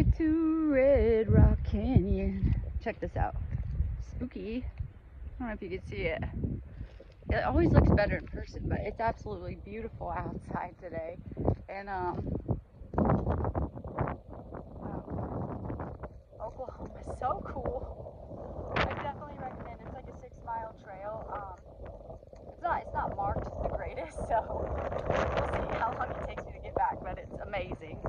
way to Red Rock Canyon. Check this out. Spooky. I don't know if you can see it. It always looks better in person, but it's absolutely beautiful outside today. And Oklahoma is so cool. I definitely recommend. It's like a 6-mile trail. It's not marked the greatest, so we'll see how long it takes me to get back, but it's amazing.